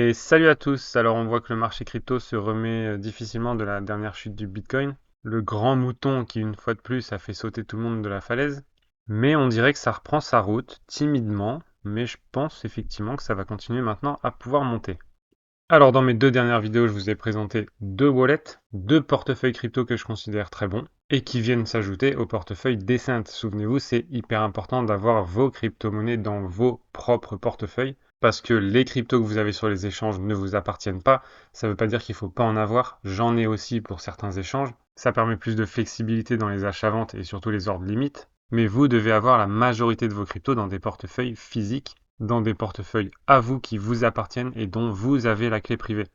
Et salut à tous. Alors on voit que le marché crypto se remet difficilement de la dernière chute du Bitcoin. Le grand mouton qui une fois de plus a fait sauter tout le monde de la falaise. Mais on dirait que ça reprend sa route timidement, mais je pense effectivement que ça va continuer maintenant à pouvoir monter. Alors dans mes deux dernières vidéos, je vous ai présenté deux wallets, deux portefeuilles crypto que je considère très bons et qui viennent s'ajouter au portefeuille Descent. Souvenez-vous, c'est hyper important d'avoir vos crypto-monnaies dans vos propres portefeuilles parce que les cryptos que vous avez sur les échanges ne vous appartiennent pas. Ça ne veut pas dire qu'il ne faut pas en avoir. J'en ai aussi pour certains échanges. Ça permet plus de flexibilité dans les achats-ventes et surtout les ordres limites. Mais vous devez avoir la majorité de vos cryptos dans des portefeuilles physiques, dans des portefeuilles à vous qui vous appartiennent et dont vous avez la clé privée.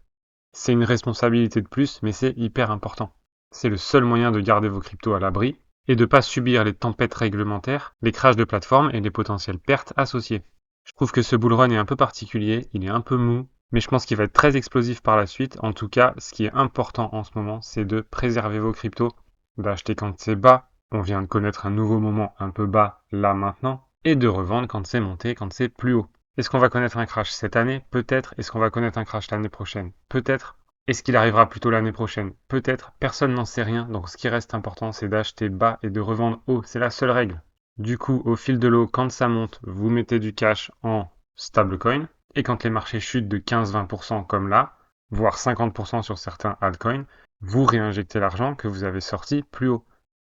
C'est une responsabilité de plus, mais c'est hyper important. C'est le seul moyen de garder vos cryptos à l'abri et de ne pas subir les tempêtes réglementaires, les crashs de plateforme et les potentielles pertes associées. Je trouve que ce bull run est un peu particulier, il est un peu mou, mais je pense qu'il va être très explosif par la suite. En tout cas, ce qui est important en ce moment, c'est de préserver vos cryptos, d'acheter quand c'est bas, on vient de connaître un nouveau moment un peu bas là maintenant, et de revendre quand c'est monté, quand c'est plus haut. Est-ce qu'on va connaître un crash cette année? Peut-être. Est-ce qu'on va connaître un crash l'année prochaine? Peut-être. Est-ce qu'il arrivera plutôt l'année prochaine? Peut-être. Personne n'en sait rien, donc ce qui reste important, c'est d'acheter bas et de revendre haut. C'est la seule règle. Du coup, au fil de l'eau, quand ça monte, vous mettez du cash en stablecoin, et quand les marchés chutent de 15-20% comme là, voire 50% sur certains altcoins, vous réinjectez l'argent que vous avez sorti plus haut.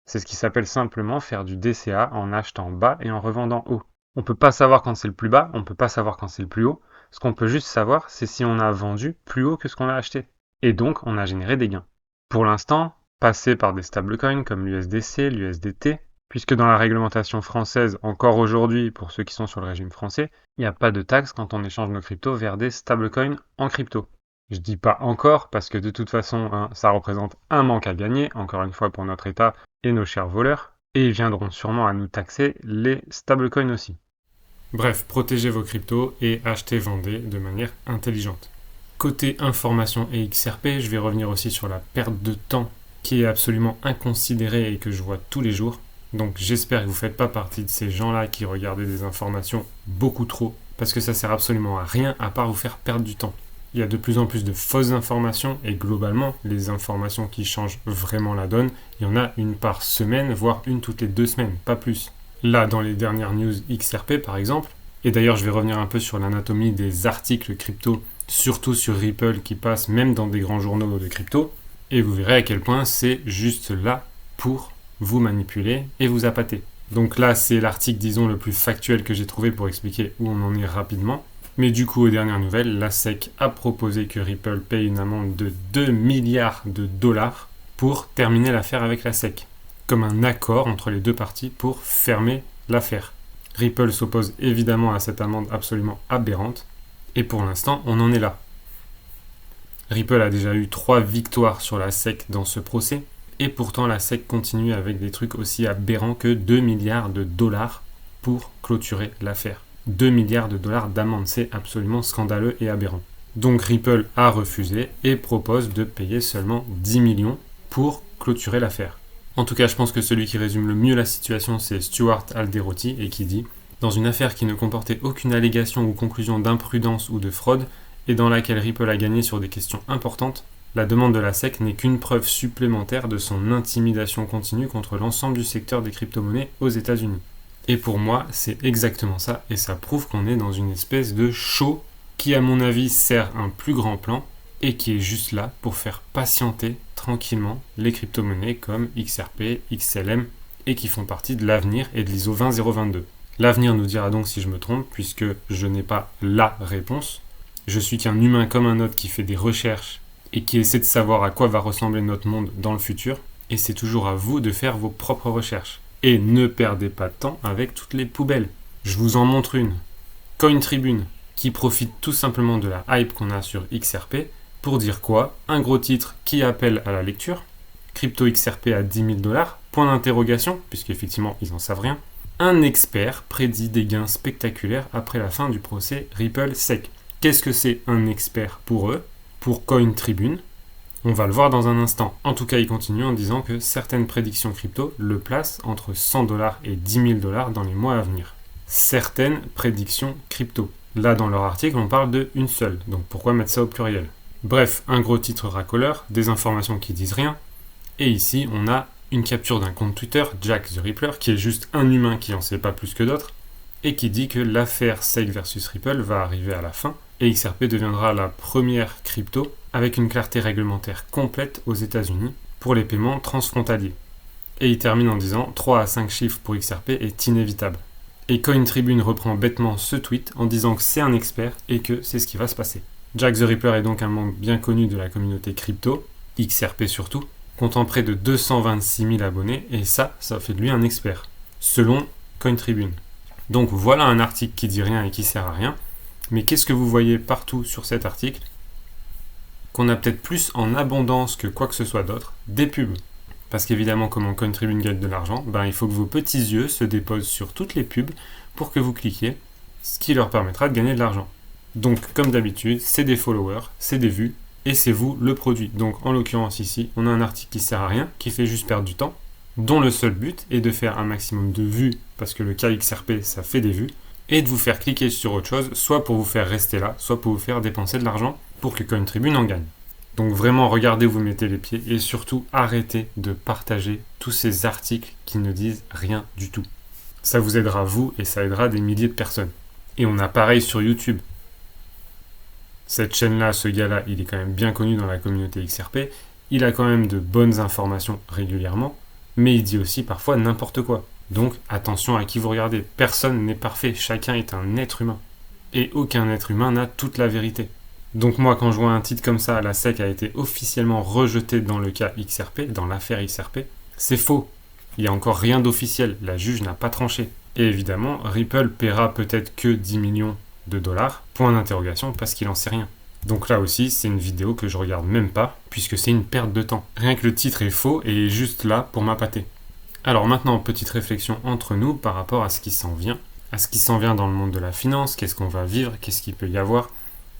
C'est ce qui s'appelle simplement faire du DCA en achetant bas et en revendant haut. On peut pas savoir quand c'est le plus bas, on peut pas savoir quand c'est le plus haut. Ce qu'on peut juste savoir, c'est si on a vendu plus haut que ce qu'on a acheté. Et donc, on a généré des gains. Pour l'instant, passer par des stablecoins comme l'USDC, l'USDT, puisque dans la réglementation française, encore aujourd'hui, pour ceux qui sont sur le régime français, il n'y a pas de taxe quand on échange nos cryptos vers des stablecoins en crypto. Je dis pas encore, parce que de toute façon, ça représente un manque à gagner, encore une fois pour notre État et nos chers voleurs, et ils viendront sûrement à nous taxer les stablecoins aussi. Bref, protégez vos cryptos et achetez-vendez de manière intelligente. Côté information et XRP, je vais revenir aussi sur la perte de temps qui est absolument inconsidérée et que je vois tous les jours. Donc j'espère que vous ne faites pas partie de ces gens-là qui regardent des informations beaucoup trop, parce que ça sert absolument à rien à part vous faire perdre du temps. Il y a de plus en plus de fausses informations et globalement, les informations qui changent vraiment la donne, il y en a une par semaine, voire une toutes les 2 semaines, pas plus. Là, dans les dernières news XRP par exemple, et d'ailleurs je vais revenir un peu sur l'anatomie des articles crypto, surtout sur Ripple qui passe même dans des grands journaux de crypto, et vous verrez à quel point c'est juste là pour vous manipuler et vous appâter. Donc là, c'est l'article, disons, le plus factuel que j'ai trouvé pour expliquer où on en est rapidement. Mais du coup, aux dernières nouvelles, la SEC a proposé que Ripple paye une amende de 2 milliards de dollars pour terminer l'affaire avec la SEC, comme un accord entre les deux parties pour fermer l'affaire. Ripple s'oppose évidemment à cette amende absolument aberrante, et pour l'instant, on en est là. Ripple a déjà eu 3 victoires sur la SEC dans ce procès, et pourtant la SEC continue avec des trucs aussi aberrants que 2 milliards de dollars pour clôturer l'affaire. 2 milliards de dollars d'amende, c'est absolument scandaleux et aberrant. Donc Ripple a refusé et propose de payer seulement 10 millions pour clôturer l'affaire. En tout cas, je pense que celui qui résume le mieux la situation, c'est Stuart Alderoty, et qui dit « Dans une affaire qui ne comportait aucune allégation ou conclusion d'imprudence ou de fraude, et dans laquelle Ripple a gagné sur des questions importantes, la demande de la SEC n'est qu'une preuve supplémentaire de son intimidation continue contre l'ensemble du secteur des crypto-monnaies aux États-Unis. » Et pour moi, c'est exactement ça, et ça prouve qu'on est dans une espèce de show qui, à mon avis, sert un plus grand plan et qui est juste là pour faire patienter tranquillement les crypto-monnaies comme XRP, XLM et qui font partie de l'avenir et de l'ISO 20022. L'avenir nous dira donc si je me trompe, puisque je n'ai pas la réponse. Je suis qu'un humain comme un autre qui fait des recherches et qui essaie de savoir à quoi va ressembler notre monde dans le futur, et c'est toujours à vous de faire vos propres recherches. Et ne perdez pas de temps avec toutes les poubelles. Je vous en montre une. CoinTribune, qui profite tout simplement de la hype qu'on a sur XRP, pour dire quoi? Un gros titre qui appelle à la lecture. Crypto XRP à 10 000 dollars, point d'interrogation, puisqu'effectivement ils n'en savent rien. Un expert prédit des gains spectaculaires après la fin du procès Ripple SEC. Qu'est-ce que c'est un expert pour eux? Pour CoinTribune, on va le voir dans un instant. En tout cas, il continue en disant que certaines prédictions crypto le placent entre 100 dollars et 10 000 dollars dans les mois à venir. Certaines prédictions crypto. Là, dans leur article, on parle de une seule, donc pourquoi mettre ça au pluriel? Bref, un gros titre racoleur, des informations qui disent rien, et ici, on a une capture d'un compte Twitter, Jack the Ripper, qui est juste un humain qui en sait pas plus que d'autres, et qui dit que l'affaire SEC versus Ripple va arriver à la fin, et XRP deviendra la première crypto avec une clarté réglementaire complète aux États-Unis pour les paiements transfrontaliers. Et il termine en disant 3 à 5 chiffres pour XRP est inévitable. Et CoinTribune reprend bêtement ce tweet en disant que c'est un expert et que c'est ce qui va se passer. Jack the Ripper est donc un membre bien connu de la communauté crypto, XRP surtout, comptant près de 226 000 abonnés, et ça fait de lui un expert, selon CoinTribune. Donc voilà un article qui dit rien et qui sert à rien, mais qu'est-ce que vous voyez partout sur cet article? Qu'on a peut-être plus en abondance que quoi que ce soit d'autre, des pubs. Parce qu'évidemment, comment CoinTribune gagne de l'argent, il faut que vos petits yeux se déposent sur toutes les pubs pour que vous cliquiez, ce qui leur permettra de gagner de l'argent. Donc, comme d'habitude, c'est des followers, c'est des vues, et c'est vous le produit. Donc, en l'occurrence ici, on a un article qui sert à rien, qui fait juste perdre du temps, dont le seul but est de faire un maximum de vues, parce que le cas XRP, ça fait des vues, et de vous faire cliquer sur autre chose, soit pour vous faire rester là, soit pour vous faire dépenser de l'argent pour que CoinTribune en gagne. Donc vraiment, regardez où vous mettez les pieds et surtout arrêtez de partager tous ces articles qui ne disent rien du tout. Ça vous aidera vous et ça aidera des milliers de personnes. Et on a pareil sur YouTube. Cette chaîne-là, ce gars-là, il est quand même bien connu dans la communauté XRP. Il a quand même de bonnes informations régulièrement, mais il dit aussi parfois n'importe quoi. Donc attention à qui vous regardez. Personne n'est parfait, chacun est un être humain. Et aucun être humain n'a toute la vérité. Donc moi, quand je vois un titre comme ça, la SEC a été officiellement rejetée dans le cas XRP, dans l'affaire XRP, c'est faux. Il n'y a encore rien d'officiel, la juge n'a pas tranché. Et évidemment, Ripple paiera peut-être que 10 millions de dollars, point d'interrogation, parce qu'il n'en sait rien. Donc là aussi, c'est une vidéo que je regarde même pas, puisque c'est une perte de temps. Rien que le titre est faux et est juste là pour m'appâter. Alors maintenant, petite réflexion entre nous par rapport à ce qui s'en vient. À ce qui s'en vient dans le monde de la finance, qu'est-ce qu'on va vivre, qu'est-ce qu'il peut y avoir.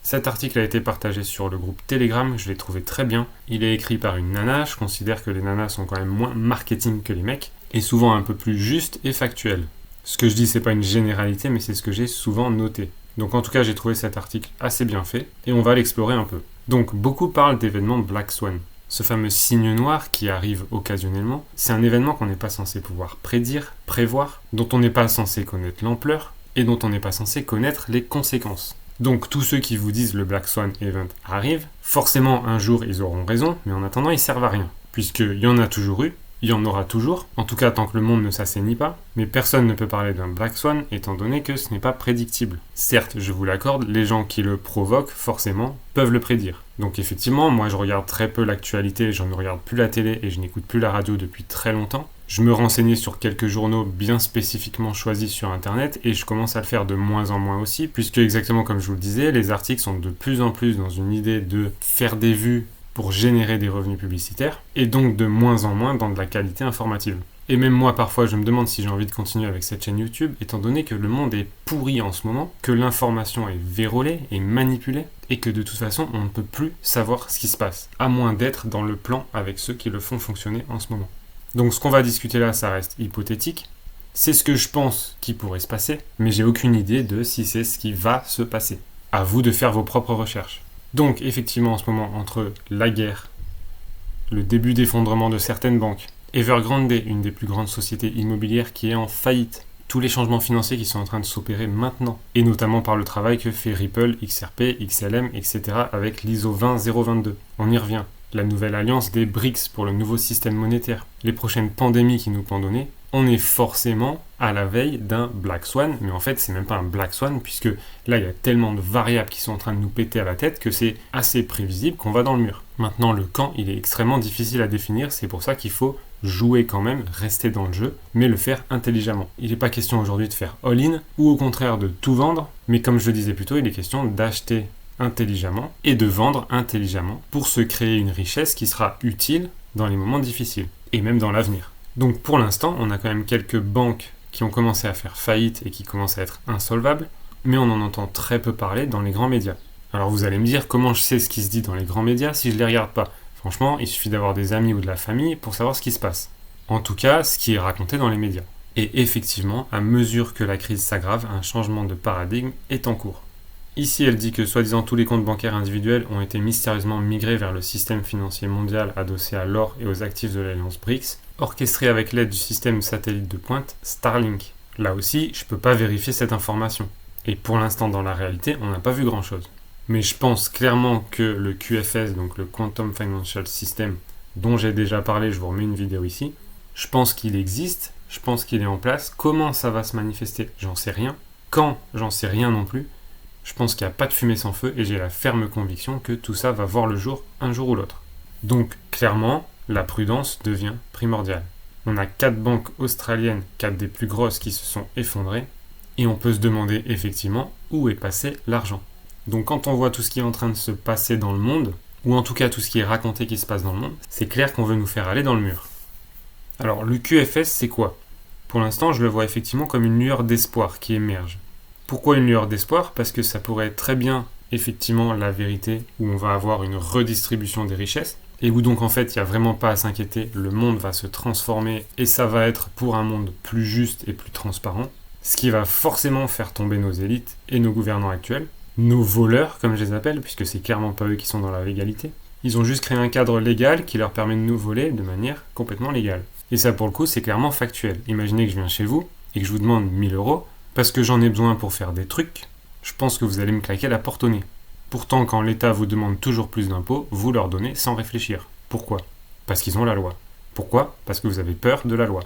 Cet article a été partagé sur le groupe Telegram, je l'ai trouvé très bien. Il est écrit par une nana, je considère que les nanas sont quand même moins marketing que les mecs, et souvent un peu plus juste et factuel. Ce que je dis, c'est pas une généralité, mais c'est ce que j'ai souvent noté. Donc en tout cas, j'ai trouvé cet article assez bien fait, et on va l'explorer un peu. Donc beaucoup parlent d'événements Black Swan. Ce fameux signe noir qui arrive occasionnellement, c'est un événement qu'on n'est pas censé pouvoir prédire, prévoir, dont on n'est pas censé connaître l'ampleur, et dont on n'est pas censé connaître les conséquences. Donc tous ceux qui vous disent le Black Swan Event arrive, forcément un jour ils auront raison, mais en attendant ils servent à rien. Puisqu'il y en a toujours eu, il y en aura toujours, en tout cas tant que le monde ne s'assainit pas, mais personne ne peut parler d'un Black Swan étant donné que ce n'est pas prédictible. Certes, je vous l'accorde, les gens qui le provoquent, forcément, peuvent le prédire. Donc effectivement, moi je regarde très peu l'actualité, je ne regarde plus la télé et je n'écoute plus la radio depuis très longtemps. Je me renseignais sur quelques journaux bien spécifiquement choisis sur internet et je commence à le faire de moins en moins aussi, puisque exactement comme je vous le disais, les articles sont de plus en plus dans une idée de faire des vues pour générer des revenus publicitaires, et donc de moins en moins dans de la qualité informative. Et même moi, parfois, je me demande si j'ai envie de continuer avec cette chaîne YouTube, étant donné que le monde est pourri en ce moment, que l'information est vérolée et manipulée, et que de toute façon, on ne peut plus savoir ce qui se passe, à moins d'être dans le plan avec ceux qui le font fonctionner en ce moment. Donc ce qu'on va discuter là, ça reste hypothétique. C'est ce que je pense qui pourrait se passer, mais j'ai aucune idée de si c'est ce qui va se passer. À vous de faire vos propres recherches. Donc effectivement, en ce moment, entre la guerre, le début d'effondrement de certaines banques, Evergrande, une des plus grandes sociétés immobilières qui est en faillite, tous les changements financiers qui sont en train de s'opérer maintenant, et notamment par le travail que fait Ripple, XRP, XLM, etc. avec l'ISO 20022. On y revient. La nouvelle alliance des BRICS pour le nouveau système monétaire, les prochaines pandémies qui nous pendonnaient, on est forcément à la veille d'un Black Swan, mais en fait c'est même pas un Black Swan puisque là il y a tellement de variables qui sont en train de nous péter à la tête que c'est assez prévisible qu'on va dans le mur. Maintenant le quand il est extrêmement difficile à définir, c'est pour ça qu'il faut jouer quand même, rester dans le jeu, mais le faire intelligemment. Il n'est pas question aujourd'hui de faire all-in ou au contraire de tout vendre, mais comme je le disais plus tôt, il est question d'acheter intelligemment et de vendre intelligemment pour se créer une richesse qui sera utile dans les moments difficiles et même dans l'avenir. Donc pour l'instant, on a quand même quelques banques qui ont commencé à faire faillite et qui commencent à être insolvables, mais on en entend très peu parler dans les grands médias. Alors vous allez me dire comment je sais ce qui se dit dans les grands médias si je ne les regarde pas. Franchement, il suffit d'avoir des amis ou de la famille pour savoir ce qui se passe. En tout cas, ce qui est raconté dans les médias. Et effectivement, à mesure que la crise s'aggrave, un changement de paradigme est en cours. Ici, elle dit que soi-disant tous les comptes bancaires individuels ont été mystérieusement migrés vers le système financier mondial adossé à l'or et aux actifs de l'alliance BRICS, orchestré avec l'aide du système satellite de pointe Starlink. Là aussi, je ne peux pas vérifier cette information. Et pour l'instant, dans la réalité, on n'a pas vu grand-chose. Mais je pense clairement que le QFS, donc le Quantum Financial System, dont j'ai déjà parlé, je vous remets une vidéo ici, je pense qu'il existe, je pense qu'il est en place. Comment ça va se manifester, j'en sais rien. Quand, j'en sais rien non plus. Je pense qu'il n'y a pas de fumée sans feu et j'ai la ferme conviction que tout ça va voir le jour un jour ou l'autre. Donc clairement, la prudence devient primordiale. On a 4 banques australiennes, 4 des plus grosses qui se sont effondrées, et on peut se demander effectivement où est passé l'argent. Donc quand on voit tout ce qui est en train de se passer dans le monde, ou en tout cas tout ce qui est raconté qui se passe dans le monde, c'est clair qu'on veut nous faire aller dans le mur. Alors le QFS c'est quoi ? Pour l'instant je le vois effectivement comme une lueur d'espoir qui émerge. Pourquoi une lueur d'espoir ? Parce que ça pourrait être très bien effectivement la vérité où on va avoir une redistribution des richesses et où donc en fait il n'y a vraiment pas à s'inquiéter, le monde va se transformer et ça va être pour un monde plus juste et plus transparent, ce qui va forcément faire tomber nos élites et nos gouvernants actuels, nos voleurs comme je les appelle, puisque c'est clairement pas eux qui sont dans la légalité. Ils ont juste créé un cadre légal qui leur permet de nous voler de manière complètement légale. Et ça pour le coup c'est clairement factuel. Imaginez que je viens chez vous et que je vous demande 1000 € parce que j'en ai besoin pour faire des trucs, je pense que vous allez me claquer la porte au nez. Pourtant, quand l'État vous demande toujours plus d'impôts, vous leur donnez sans réfléchir. Pourquoi ? Parce qu'ils ont la loi. Pourquoi ? Parce que vous avez peur de la loi.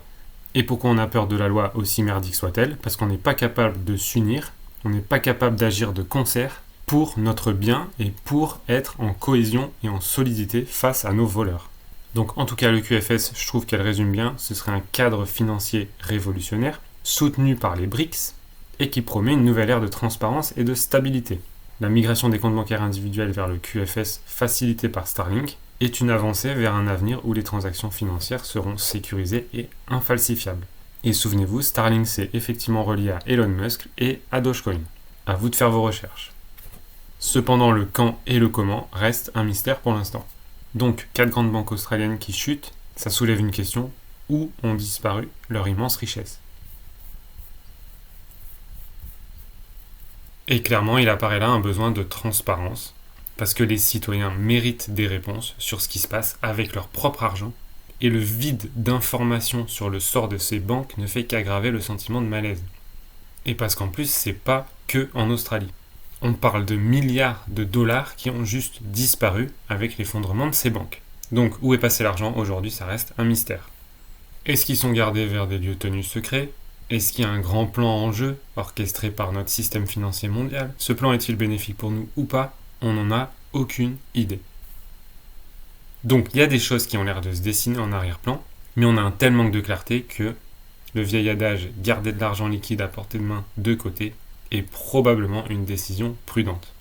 Et pourquoi on a peur de la loi, aussi merdique soit-elle ? Parce qu'on n'est pas capable de s'unir, on n'est pas capable d'agir de concert pour notre bien et pour être en cohésion et en solidité face à nos voleurs. Donc en tout cas, le QFS, je trouve qu'elle résume bien, ce serait un cadre financier révolutionnaire, soutenu par les BRICS, et qui promet une nouvelle ère de transparence et de stabilité. La migration des comptes bancaires individuels vers le QFS, facilitée par Starlink, est une avancée vers un avenir où les transactions financières seront sécurisées et infalsifiables. Et souvenez-vous, Starlink s'est effectivement relié à Elon Musk et à Dogecoin. À vous de faire vos recherches. Cependant, le quand et le comment restent un mystère pour l'instant. Donc, 4 grandes banques australiennes qui chutent, ça soulève une question, où ont disparu leurs immenses richesses ? Et clairement, il apparaît là un besoin de transparence, parce que les citoyens méritent des réponses sur ce qui se passe avec leur propre argent, et le vide d'informations sur le sort de ces banques ne fait qu'aggraver le sentiment de malaise. Et parce qu'en plus, c'est pas que en Australie. On parle de milliards de dollars qui ont juste disparu avec l'effondrement de ces banques. Donc, où est passé l'argent aujourd'hui, ça reste un mystère. Est-ce qu'ils sont gardés vers des lieux tenus secrets ? Est-ce qu'il y a un grand plan en jeu, orchestré par notre système financier mondial ? Ce plan est-il bénéfique pour nous ou pas ? On n'en a aucune idée. Donc il y a des choses qui ont l'air de se dessiner en arrière-plan, mais on a un tel manque de clarté que le vieil adage « garder de l'argent liquide à portée de main de côté » est probablement une décision prudente.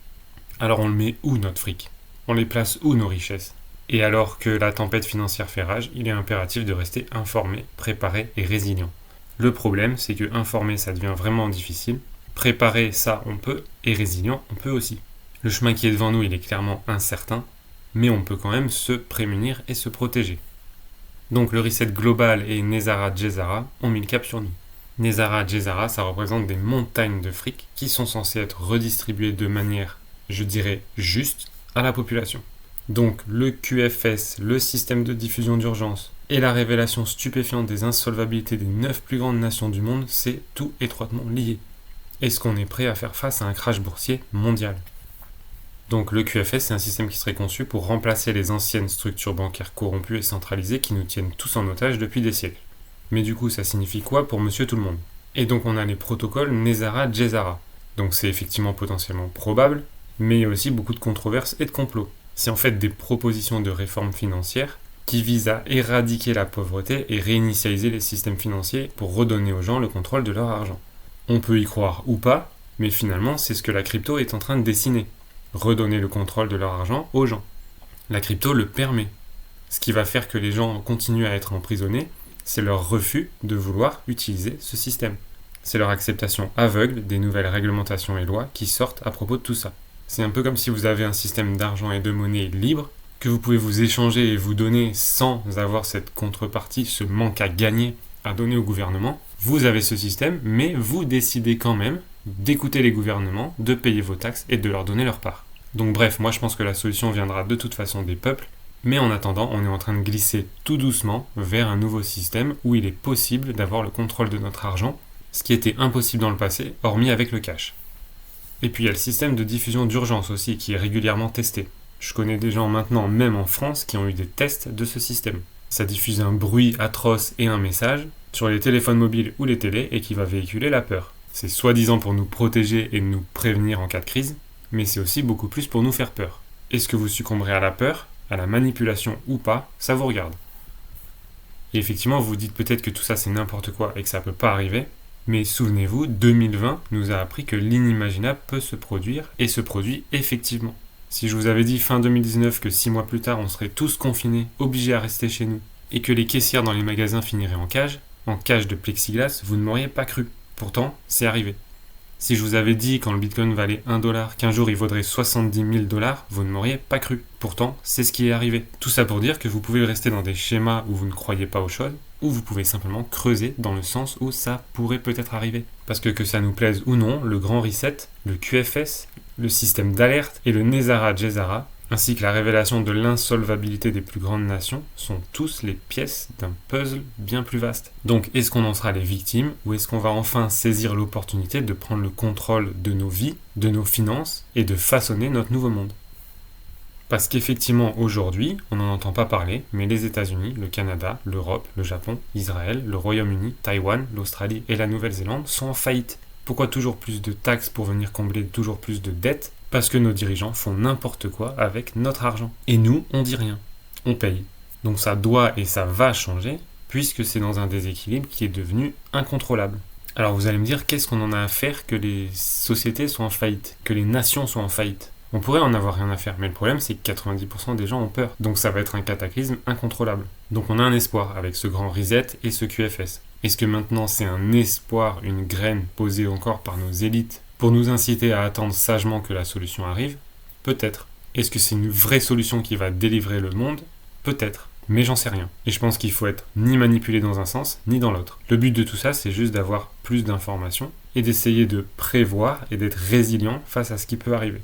Alors on le met où notre fric ? On les place où nos richesses ? Et alors que la tempête financière fait rage, il est impératif de rester informé, préparé et résilient. Le problème, c'est que informer, ça devient vraiment difficile. Préparer, ça, on peut. Et résilient, on peut aussi. Le chemin qui est devant nous, il est clairement incertain. Mais on peut quand même se prémunir et se protéger. Donc le reset global et Nezara Djezara ont mis le cap sur nous. Nezara Djezara, ça représente des montagnes de fric qui sont censées être redistribuées de manière, je dirais, juste à la population. Donc le QFS, le système de diffusion d'urgence, et la révélation stupéfiante des insolvabilités des 9 plus grandes nations du monde, c'est tout étroitement lié. Est-ce qu'on est prêt à faire face à un crash boursier mondial ? Donc le QFS, c'est un système qui serait conçu pour remplacer les anciennes structures bancaires corrompues et centralisées qui nous tiennent tous en otage depuis des siècles. Mais du coup, ça signifie quoi pour monsieur tout le monde ? Et donc on a les protocoles Nezara Djezara. Donc c'est effectivement potentiellement probable, mais il y a aussi beaucoup de controverses et de complots. C'est en fait des propositions de réforme financière qui vise à éradiquer la pauvreté et réinitialiser les systèmes financiers pour redonner aux gens le contrôle de leur argent. On peut y croire ou pas, mais finalement c'est ce que la crypto est en train de dessiner. Redonner le contrôle de leur argent aux gens. La crypto le permet. Ce qui va faire que les gens continuent à être emprisonnés, c'est leur refus de vouloir utiliser ce système. C'est leur acceptation aveugle des nouvelles réglementations et lois qui sortent à propos de tout ça. C'est un peu comme si vous avez un système d'argent et de monnaie libre, que vous pouvez vous échanger et vous donner sans avoir cette contrepartie, ce manque à gagner à donner au gouvernement. Vous avez ce système, mais vous décidez quand même d'écouter les gouvernements, de payer vos taxes et de leur donner leur part. Donc bref, moi je pense que la solution viendra de toute façon des peuples, mais en attendant, on est en train de glisser tout doucement vers un nouveau système où il est possible d'avoir le contrôle de notre argent, ce qui était impossible dans le passé, hormis avec le cash. Et puis il y a le système de diffusion d'urgence aussi qui est régulièrement testé. Je connais des gens maintenant, même en France, qui ont eu des tests de ce système. Ça diffuse un bruit atroce et un message sur les téléphones mobiles ou les télés et qui va véhiculer la peur. C'est soi-disant pour nous protéger et nous prévenir en cas de crise, mais c'est aussi beaucoup plus pour nous faire peur. Est-ce que vous succomberez à la peur, à la manipulation ou pas, ça vous regarde. Et effectivement, vous vous dites peut-être que tout ça c'est n'importe quoi et que ça peut pas arriver, mais souvenez-vous, 2020 nous a appris que l'inimaginable peut se produire et se produit effectivement. Si je vous avais dit fin 2019 que 6 mois plus tard on serait tous confinés, obligés à rester chez nous, et que les caissières dans les magasins finiraient en cage de plexiglas, vous ne m'auriez pas cru. Pourtant, c'est arrivé. Si je vous avais dit quand le bitcoin valait 1 dollar qu'un jour il vaudrait 70 000 dollars, vous ne m'auriez pas cru. Pourtant, c'est ce qui est arrivé. Tout ça pour dire que vous pouvez rester dans des schémas où vous ne croyez pas aux choses, ou vous pouvez simplement creuser dans le sens où ça pourrait peut-être arriver. Parce que ça nous plaise ou non, le grand reset, le QFS, le système d'alerte et le Nezara Jezara, ainsi que la révélation de l'insolvabilité des plus grandes nations, sont tous les pièces d'un puzzle bien plus vaste. Donc, est-ce qu'on en sera les victimes, ou est-ce qu'on va enfin saisir l'opportunité de prendre le contrôle de nos vies, de nos finances, et de façonner notre nouveau monde ? Parce qu'effectivement, aujourd'hui, on n'en entend pas parler, mais les États-Unis, le Canada, l'Europe, le Japon, Israël, le Royaume-Uni, Taïwan, l'Australie et la Nouvelle-Zélande sont en faillite. Pourquoi toujours plus de taxes pour venir combler toujours plus de dettes ? Parce que nos dirigeants font n'importe quoi avec notre argent. Et nous, on dit rien. On paye. Donc ça doit et ça va changer, puisque c'est dans un déséquilibre qui est devenu incontrôlable. Alors vous allez me dire, qu'est-ce qu'on en a à faire que les sociétés soient en faillite, que les nations soient en faillite ? On pourrait en avoir rien à faire, mais le problème c'est que 90% des gens ont peur. Donc ça va être un cataclysme incontrôlable. Donc on a un espoir avec ce grand reset et ce QFS. Est-ce que maintenant c'est un espoir, une graine posée encore par nos élites pour nous inciter à attendre sagement que la solution arrive ? Peut-être. Est-ce que c'est une vraie solution qui va délivrer le monde ? Peut-être. Mais j'en sais rien. Et je pense qu'il faut être ni manipulé dans un sens, ni dans l'autre. Le but de tout ça, c'est juste d'avoir plus d'informations et d'essayer de prévoir et d'être résilient face à ce qui peut arriver.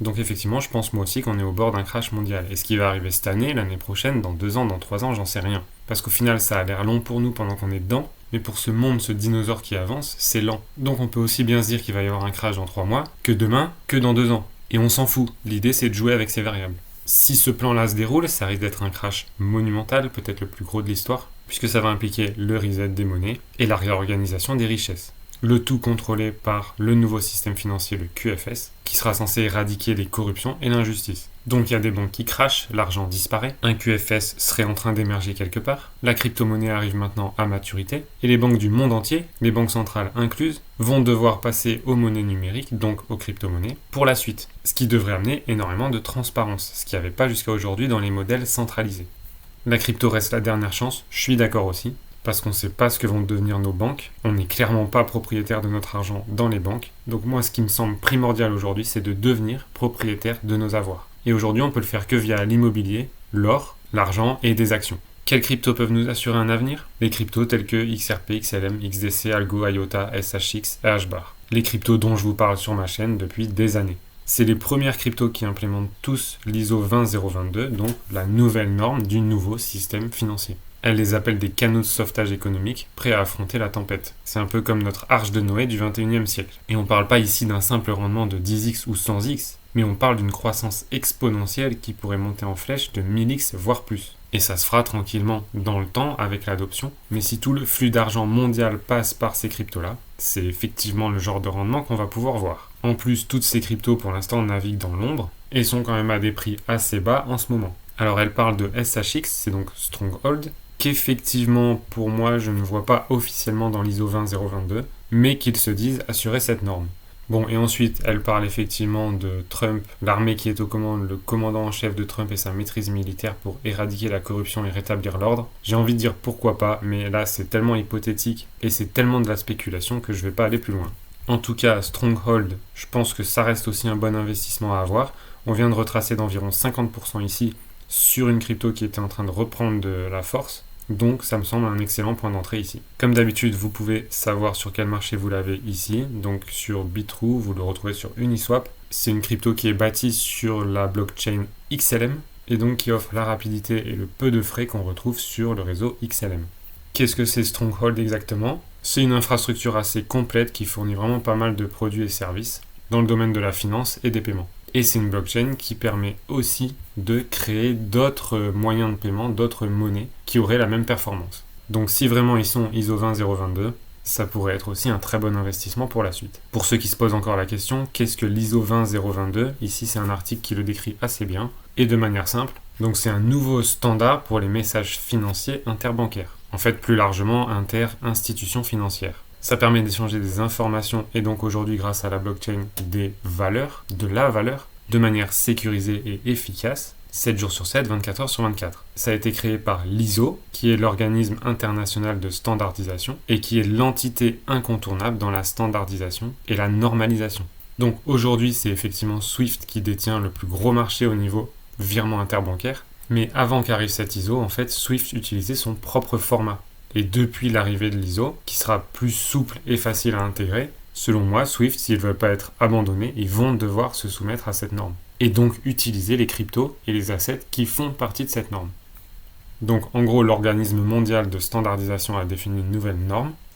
Donc effectivement, je pense moi aussi qu'on est au bord d'un crash mondial. Et ce qui va arriver cette année, l'année prochaine, dans 2 ans, dans 3 ans, j'en sais rien. Parce qu'au final, ça a l'air long pour nous pendant qu'on est dedans, mais pour ce monde, ce dinosaure qui avance, c'est lent. Donc on peut aussi bien se dire qu'il va y avoir un crash dans 3 mois, que demain, que dans 2 ans. Et on s'en fout. L'idée, c'est de jouer avec ces variables. Si ce plan-là se déroule, ça risque d'être un crash monumental, peut-être le plus gros de l'histoire, puisque ça va impliquer le reset des monnaies et la réorganisation des richesses. Le tout contrôlé par le nouveau système financier, le QFS, qui sera censé éradiquer les corruptions et l'injustice. Donc il y a des banques qui crachent, l'argent disparaît, un QFS serait en train d'émerger quelque part, la crypto-monnaie arrive maintenant à maturité, et les banques du monde entier, les banques centrales incluses, vont devoir passer aux monnaies numériques, donc aux crypto-monnaies, pour la suite. Ce qui devrait amener énormément de transparence, ce qu'il n'y avait pas jusqu'à aujourd'hui dans les modèles centralisés. La crypto reste la dernière chance, je suis d'accord aussi, parce qu'on ne sait pas ce que vont devenir nos banques. On n'est clairement pas propriétaire de notre argent dans les banques. Donc moi, ce qui me semble primordial aujourd'hui, c'est de devenir propriétaire de nos avoirs. Et aujourd'hui, on peut le faire que via l'immobilier, l'or, l'argent et des actions. Quelles cryptos peuvent nous assurer un avenir ? Les cryptos tels que XRP, XLM, XDC, Algo, IOTA, SHX et HBAR. Les cryptos dont je vous parle sur ma chaîne depuis des années. C'est les premières cryptos qui implémentent tous l'ISO 20022, donc la nouvelle norme du nouveau système financier. Elle les appelle des canaux de sauvetage économique prêts à affronter la tempête. C'est un peu comme notre arche de Noé du 21e siècle. Et on ne parle pas ici d'un simple rendement de 10x ou 100x, mais on parle d'une croissance exponentielle qui pourrait monter en flèche de 1000x voire plus. Et ça se fera tranquillement dans le temps avec l'adoption, mais si tout le flux d'argent mondial passe par ces cryptos-là, c'est effectivement le genre de rendement qu'on va pouvoir voir. En plus, toutes ces cryptos pour l'instant naviguent dans l'ombre et sont quand même à des prix assez bas en ce moment. Alors elle parle de SHX, c'est donc Stronghold, qu'effectivement, pour moi, je ne vois pas officiellement dans l'ISO 20022, mais qu'ils se disent assurer cette norme. Bon, et ensuite, elle parle effectivement de Trump, l'armée qui est aux commandes, le commandant en chef de Trump et sa maîtrise militaire pour éradiquer la corruption et rétablir l'ordre. J'ai envie de dire pourquoi pas, mais là, c'est tellement hypothétique et c'est tellement de la spéculation que je vais pas aller plus loin. En tout cas, Stronghold, je pense que ça reste aussi un bon investissement à avoir. On vient de retracer d'environ 50% ici sur une crypto qui était en train de reprendre de la force. Donc ça me semble un excellent point d'entrée ici. Comme d'habitude, vous pouvez savoir sur quel marché vous l'avez ici. Donc sur Bitrue, vous le retrouvez sur Uniswap. C'est une crypto qui est bâtie sur la blockchain XLM et donc qui offre la rapidité et le peu de frais qu'on retrouve sur le réseau XLM. Qu'est-ce que c'est Stronghold exactement? C'est une infrastructure assez complète qui fournit vraiment pas mal de produits et services dans le domaine de la finance et des paiements. Et c'est une blockchain qui permet aussi de créer d'autres moyens de paiement, d'autres monnaies qui auraient la même performance. Donc si vraiment ils sont ISO 20022, ça pourrait être aussi un très bon investissement pour la suite. Pour ceux qui se posent encore la question, qu'est-ce que l'ISO 20022? Ici c'est un article qui le décrit assez bien et de manière simple. Donc c'est un nouveau standard pour les messages financiers interbancaires. En fait plus largement inter-institutions financières. Ça permet d'échanger des informations et donc aujourd'hui grâce à la blockchain des valeurs, de la valeur, de manière sécurisée et efficace, 7 jours sur 7, 24 heures sur 24. Ça a été créé par l'ISO, qui est l'organisme international de standardisation et qui est l'entité incontournable dans la standardisation et la normalisation. Donc aujourd'hui, c'est effectivement Swift qui détient le plus gros marché au niveau virement interbancaire, mais avant qu'arrive cette ISO, en fait, Swift utilisait son propre format. Et depuis l'arrivée de l'ISO, qui sera plus souple et facile à intégrer, selon moi, Swift, s'ils ne veulent pas être abandonnés, ils vont devoir se soumettre à cette norme. Et donc utiliser les cryptos et les assets qui font partie de cette norme. Donc en gros, l'organisme mondial de standardisation a défini une nouvelle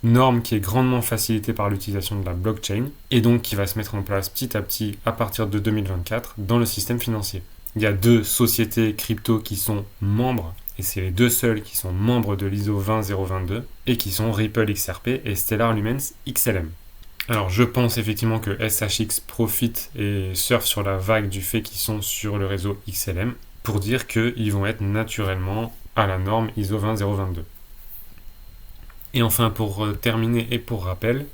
norme qui est grandement facilitée par l'utilisation de la blockchain, et donc qui va se mettre en place petit à petit à partir de 2024 dans le système financier. Il y a 2 sociétés crypto qui sont membres, et c'est les 2 seuls qui sont membres de l'ISO 20022, et qui sont Ripple XRP et Stellar Lumens XLM. Alors je pense effectivement que SHX profite et surfe sur la vague du fait qu'ils sont sur le réseau XLM, pour dire qu'ils vont être naturellement à la norme ISO 20022. Et enfin pour terminer et pour rappel,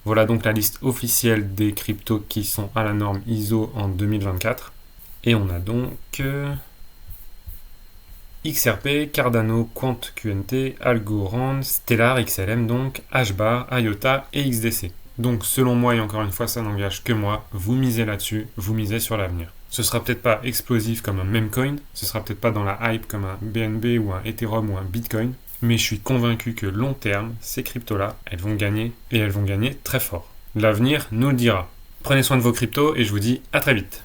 voilà donc la liste officielle des cryptos qui sont à la norme ISO en 2024. Et on a donc XRP, Cardano, QuantQNT, Algorand, Stellar, XLM donc, HBAR, IOTA et XDC. Donc selon moi, et encore une fois ça n'engage que moi, vous misez là-dessus, vous misez sur l'avenir. Ce sera peut-être pas explosif comme un memecoin, ce sera peut-être pas dans la hype comme un BNB ou un Ethereum ou un Bitcoin, mais je suis convaincu que long terme, ces cryptos-là, elles vont gagner et elles vont gagner très fort. L'avenir nous le dira. Prenez soin de vos cryptos et je vous dis à très vite.